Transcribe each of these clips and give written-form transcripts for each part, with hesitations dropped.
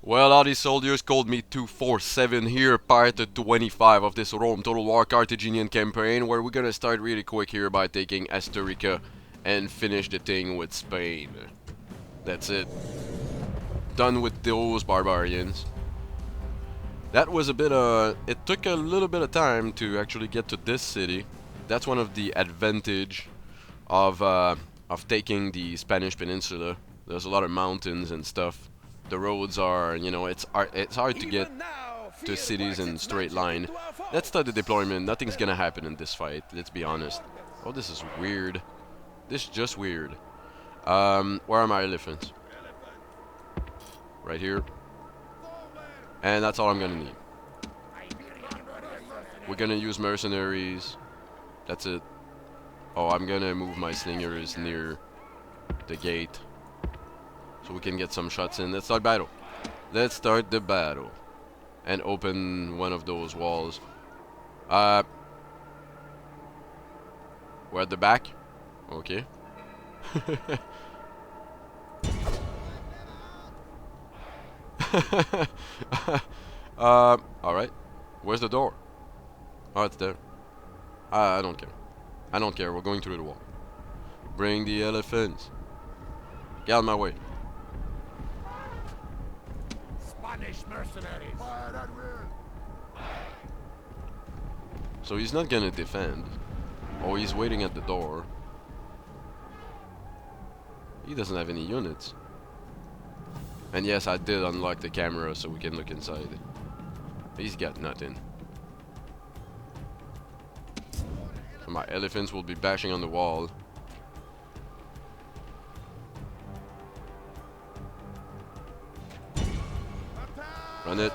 Well, howdy soldiers, ColdMeat 247 here, part 25 of this Rome Total War Carthaginian campaign, where we're gonna start really quick here by taking Asturica and finish the thing with Spain. That's it. Done with those barbarians. That was a bit it took a little bit of time to actually get to this city. That's one of the advantage of taking the Spanish Peninsula. There's a lot of mountains and stuff. The roads are, you know, it's hard to get to cities in straight line. Let's start the deployment. Nothing's gonna happen in this fight, let's be honest. Oh, this is weird. This is just weird. Where are my elephants? Right here. And that's all I'm gonna need. We're gonna use mercenaries. That's it. Oh, I'm gonna move my slingers near the gate so we can get some shots in. Let's start battle. Let's start the battle and open one of those walls. We're at the back. Okay. Alright. Where's the door? Oh, it's there. I don't care. I don't care. We're going through the wall. Bring the elephants. Get out of my way. Spanish mercenaries. So he's not gonna defend. Oh, he's waiting at the door. He doesn't have any units. And yes, I did unlock the camera so we can look inside. He's got nothing. So my elephants will be bashing on the wall. Run it.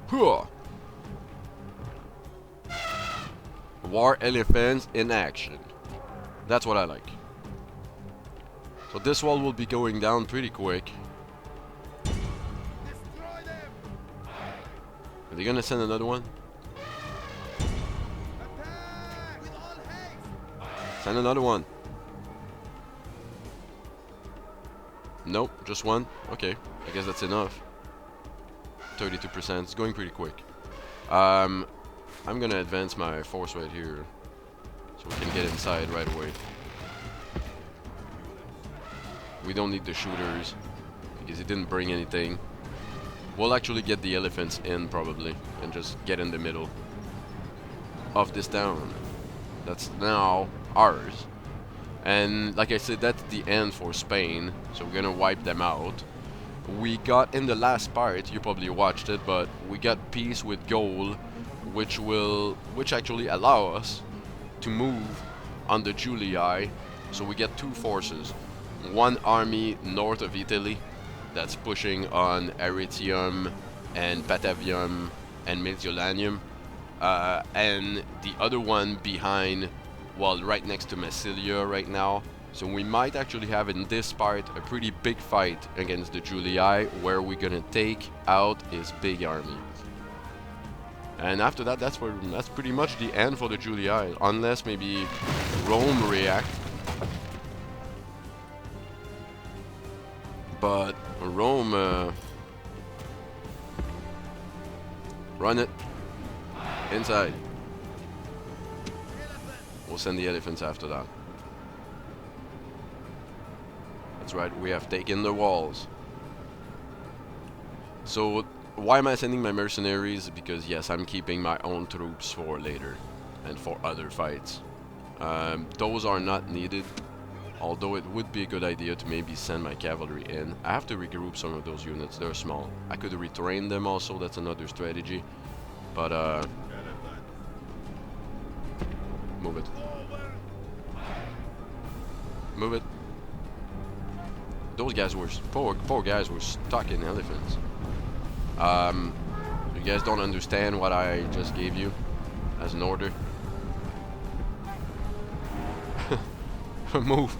Hooah! War elephants in action. That's what I like. So this wall will be going down pretty quick. Are they gonna send another one? Send another one. Nope, just one. Okay, I guess that's enough. 32%. It's going pretty quick. I'm gonna advance my force right here so we can get inside right away. We don't need the shooters because he didn't bring anything. We'll actually get the elephants in probably and just get in the middle of this town. That's now ours. And like I said, that's the end for Spain, so we're gonna wipe them out. We got in the last part, you probably watched it, but we got peace with gold, which actually allow us to move on the Julii. So we get two forces. One army north of Italy that's pushing on Arretium and Patavium and Mediolanum, and the other one behind, well, right next to Massilia right now. So we might actually have in this part a pretty big fight against the Julii, where we're gonna take out his big army. And after that, that's pretty much the end for the Julii, unless maybe Rome react. But Rome, run it inside. We'll send the elephants after that. That's right, we have taken the walls. So why am I sending my mercenaries? Because yes, I'm keeping my own troops for later and for other fights. Those are not needed. Although it would be a good idea to maybe send my cavalry in. I have to regroup some of those units, they're small. I could retrain them also, that's another strategy. But move it. Move it. Those guys were, four guys were stuck in elephants. You guys don't understand what I just gave you as an order? Move.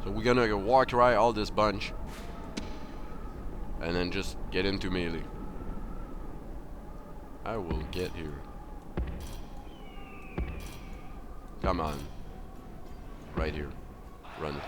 So we're gonna walk right all this bunch and then just get into melee. I will get here. Come on. Right here. Run it.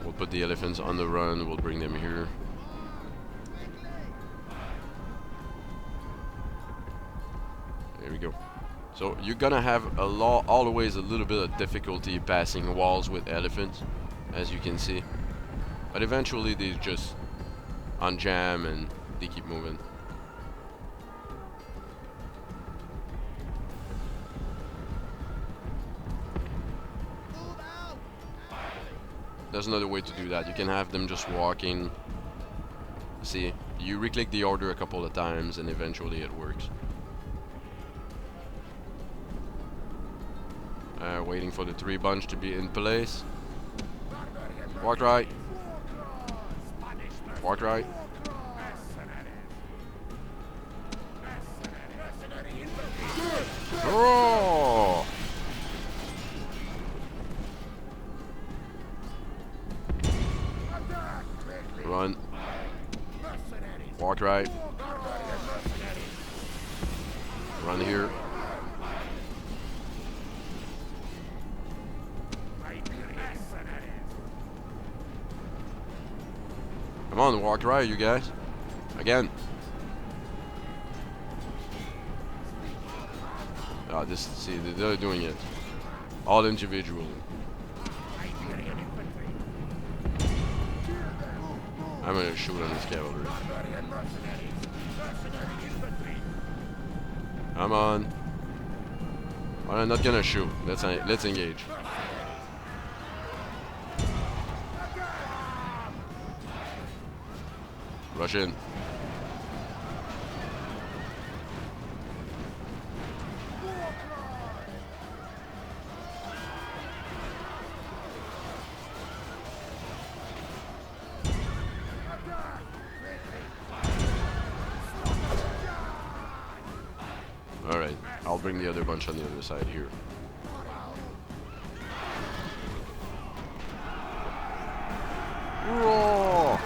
We'll put the elephants on the run. We'll bring them here. There we go. So you're gonna have always a little bit of difficulty passing walls with elephants, as you can see. But eventually they just unjam and they keep moving. There's another way to do that. You can have them just walking. See, you re-click the order a couple of times and eventually it works. Waiting for the 3 bunch to be in place. Walk right. Walk right. Oh! Run. Walk right. Run here. Come on, walk right, you guys. Again. See, they're doing it. All individually. I'm gonna shoot on this cavalry. Come on. Well, I'm not gonna shoot. Let's engage. Rush in. Alright, I'll bring the other bunch on the other side here. Roar!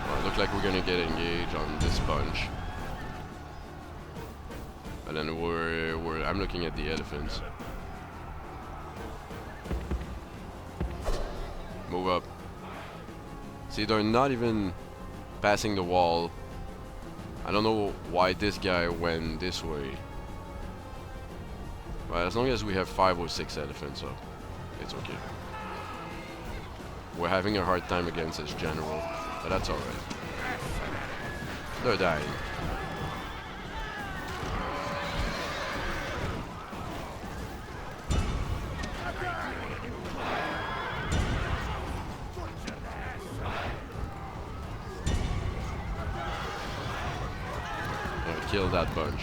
Well, it looks like we're gonna get engaged on this bunch. And then I'm looking at the elephants. Move up. See, they're not even passing the wall. I don't know why this guy went this way. But as long as we have 5 or 6 elephants, so it's okay. We're having a hard time against this general, but that's alright. They're dying. Kill that bunch.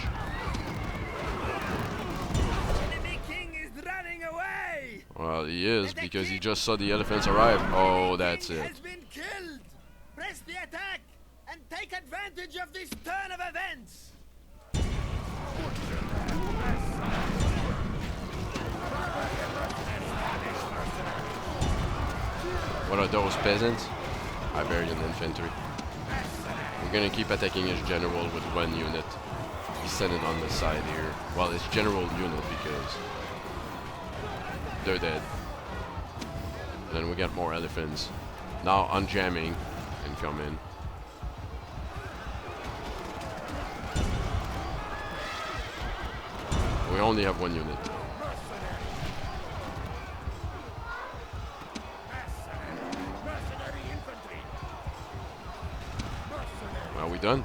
Enemy king is running away. Well, he is because he just saw the elephants arrive. Oh, that's it. Has been killed. Press the attack and take advantage of this turn of events. What are those peasants? Iberian infantry. We're gonna keep attacking his general with 1 unit. He's sending on the side here. Well, it's general unit because they're dead. And then we got more elephants. Now unjamming and come in. We only have 1 unit. Are we done?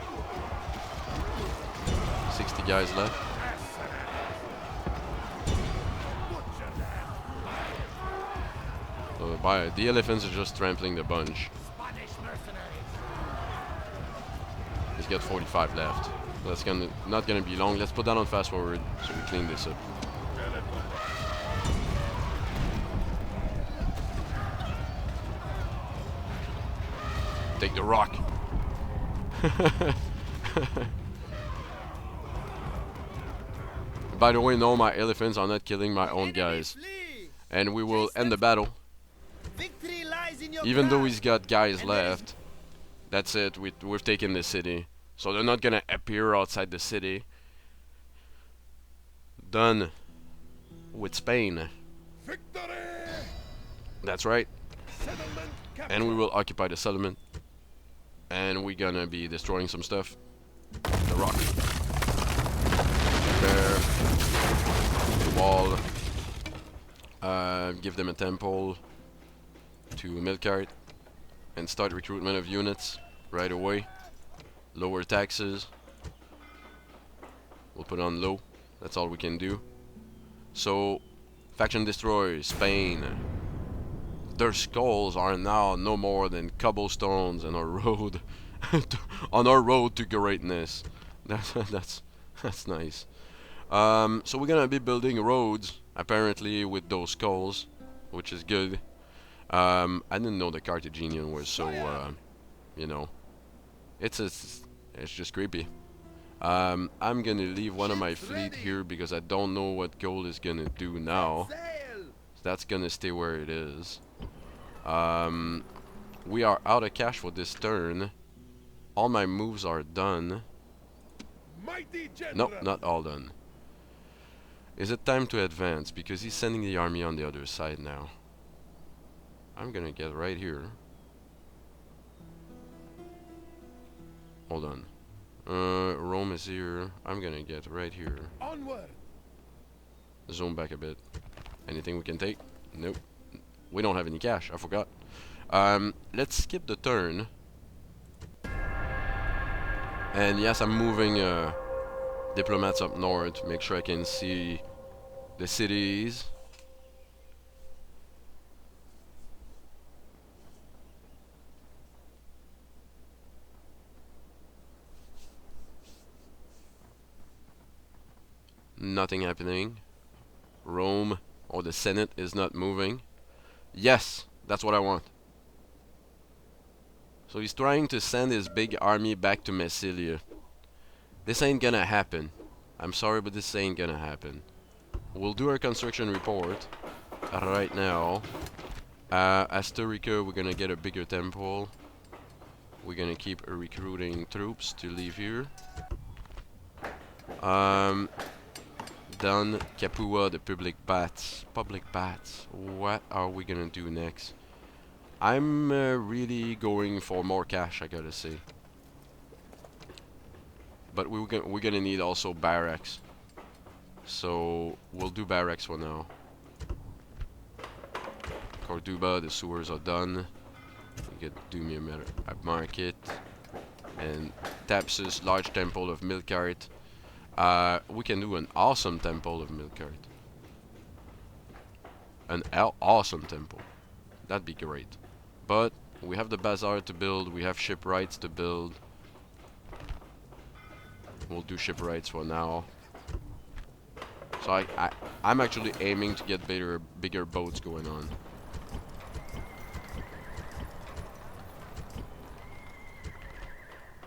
60 guys left. So the elephants are just trampling the bunch. He's got 45 left. That's not gonna be long. Let's put that on fast forward so we clean this up. Take the rock. By the way, no, my elephants are not killing my own guys. And we will end the battle. Even though he's got guys left, That's it. We've taken the city. So they're not gonna appear outside the city. Done with Spain. Victory! That's right. Settlement captured. And we will occupy the settlement. And we're gonna be destroying some stuff. The rock. There. The wall. Give them a temple to Milkart. And start recruitment of units right away. Lower taxes. We'll put on low. That's all we can do. So, faction destroys Spain. Their skulls are now no more than cobblestones on our road, on our road to greatness. That's nice. So we're gonna be building roads apparently with those skulls, which is good. I didn't know the Carthaginian was so, you know, it's just creepy. I'm gonna leave one of my fleet here because I don't know what gold is gonna do now. So that's gonna stay where it is. We are out of cash for this turn. All my moves are done. Nope, not all done. Is it time to advance? Because he's sending the army on the other side now. I'm gonna get right here. Hold on. Rome is here. I'm gonna get right here. Onward. Zoom back a bit. Anything we can take? Nope. We don't have any cash. I forgot. Let's skip the turn. And yes, I'm moving diplomats up north. Make sure I can see the cities. Nothing happening. Rome or the Senate is not moving. Yes, that's what I want. So he's trying to send his big army back to Massilia. This ain't gonna happen. I'm sorry, but this ain't gonna happen. We'll do our construction report right now. Asturica, we're gonna get a bigger temple. We're gonna keep recruiting troops to leave here. Done. Capua, the public baths. Public baths. What are we gonna do next? I'm really going for more cash, I gotta say. But we're gonna need also barracks. So we'll do barracks for now. Corduba, the sewers are done. You could do me a market. And Tapsus, large temple of Milkart. We can do an awesome temple of Milkart. An awesome temple. That'd be great. But we have the bazaar to build. We have shipwrights to build. We'll do shipwrights for now. So I'm actually aiming to get bigger boats going on.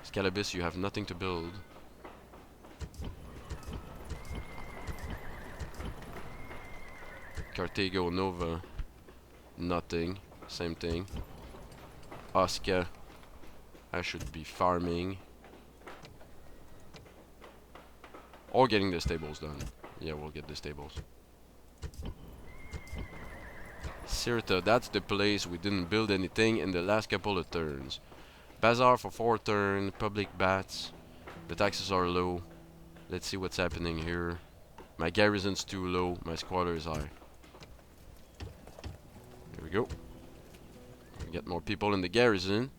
Scalabus, you have nothing to build. Carthago Nova, nothing. Same thing. Osca, I should be farming. Or getting the stables done. Yeah, we'll get the stables. Sirta, that's the place we didn't build anything in the last couple of turns. Bazaar for 4 turns, public baths. The taxes are low. Let's see what's happening here. My garrison's too low, my squatter is high. Here we go. We get more people in the garrison.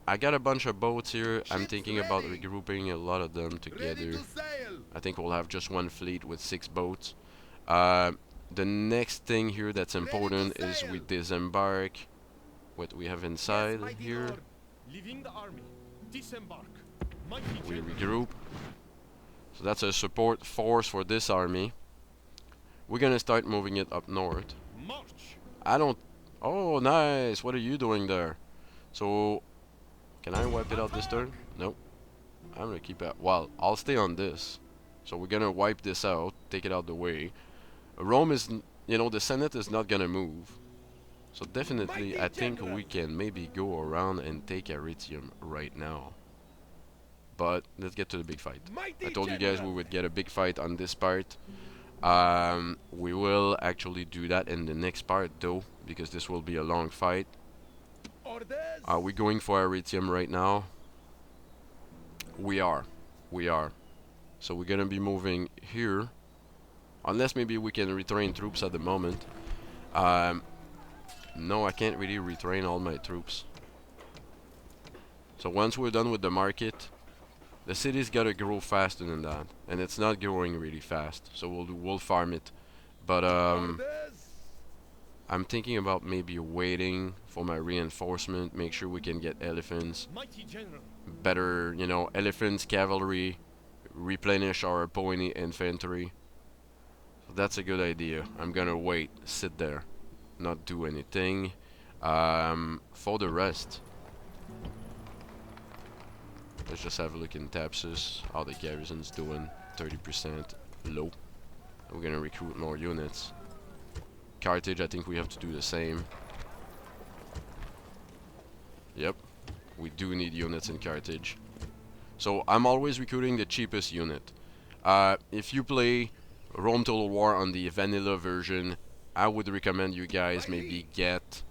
I got a bunch of boats here. I'm thinking about regrouping a lot of them together. I think we'll have just one fleet with 6 boats. The next thing here that's important is we disembark what we have inside here. We regroup. So that's a support force for this army. We're gonna start moving it up north. I don't... Oh, nice! What are you doing there? So... Can I wipe it out this turn? Nope. I'm gonna keep it... Well, I'll stay on this. So we're gonna wipe this out. Take it out the way. Rome is... You know, the Senate is not gonna move. So definitely, I think we can maybe go around and take Aritium right now. But let's get to the big fight. I told you guys we would get a big fight on this part. We will actually do that in the next part though, because this will be a long fight. Are we going for Aritium right now? We are. We are. So we're gonna be moving here. Unless maybe we can retrain troops at the moment. No, I can't really retrain all my troops. So once we're done with the market, the city's gotta grow faster than that, and it's not growing really fast. So we'll farm it, but I'm thinking about maybe waiting for my reinforcement. Make sure we can get elephants, better, you know, elephants, cavalry, replenish our pony infantry. So that's a good idea. I'm gonna wait, sit there, not do anything. For the rest, let's just have a look in Tapsus, how the garrison's doing. 30% low. We're gonna recruit more units. Carthage, I think we have to do the same. Yep, we do need units in Carthage. So I'm always recruiting the cheapest unit. If you play Rome Total War on the vanilla version, I would recommend you guys maybe get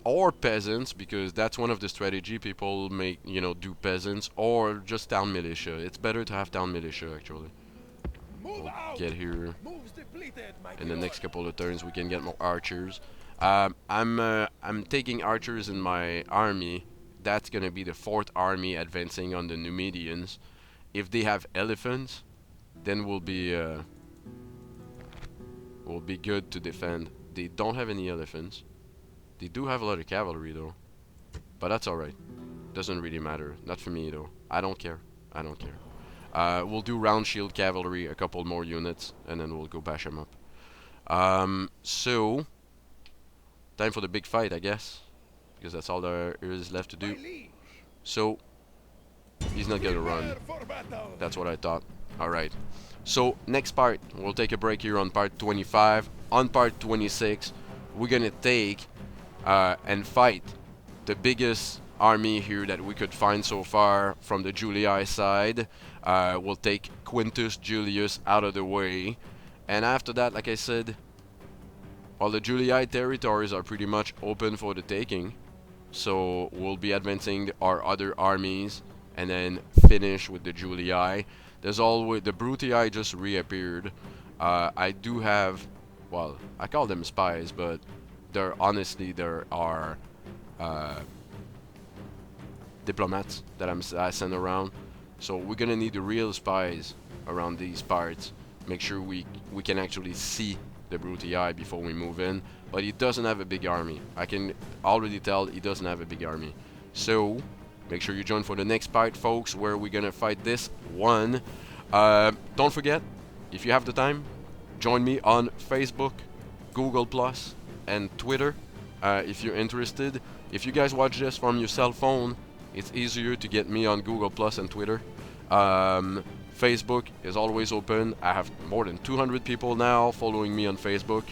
or peasants, because that's one of the strategy people make, you know, do peasants, or just town militia. It's better to have town militia actually. We'll get here in the next couple of turns. We can get more archers. I'm taking archers in my army. That's gonna be the 4th army advancing on the Numidians. If they have elephants, then we'll be good to defend. They don't have any elephants. They do have a lot of cavalry though, but that's alright. Doesn't really matter. Not for me though. I don't care. I don't care. We'll do round shield cavalry, a couple more units, and then we'll go bash them up. So time for the big fight, I guess, because that's all there is left to do. So he's not gonna run. That's what I thought. Alright. So next part, we'll take a break here on part 25. On part 26, we're gonna take and fight the biggest army here that we could find so far from the Julii side. We'll take Quintus Julius out of the way, and after that, like I said, all the Julii territories are pretty much open for the taking. So we'll be advancing our other armies and then finish with the Julii. There's always the Brutii just reappeared. I do have, well, I call them spies, but there are diplomats that I send around. So we're gonna need the real spies around these parts. Make sure we can actually see the Brutii before we move in. But he doesn't have a big army. I can already tell he doesn't have a big army. So make sure you join for the next part, folks, where we're gonna fight this one. Don't forget, if you have the time, join me on Facebook, Google Plus, and Twitter if you're interested. If you guys watch this from your cell phone, it's easier to get me on Google Plus and Twitter. Facebook is always open. I have more than 200 people now following me on Facebook.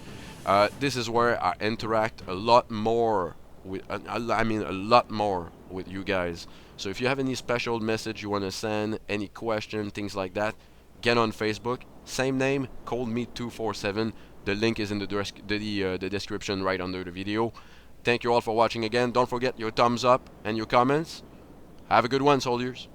This is where I interact a lot more with, I mean a lot more with you guys. So if you have any special message you want to send, any question, things like that, get on Facebook. Same name, ColdMeat247. The link is in the description right under the video. Thank you all for watching again. Don't forget your thumbs up and your comments. Have a good one, soldiers.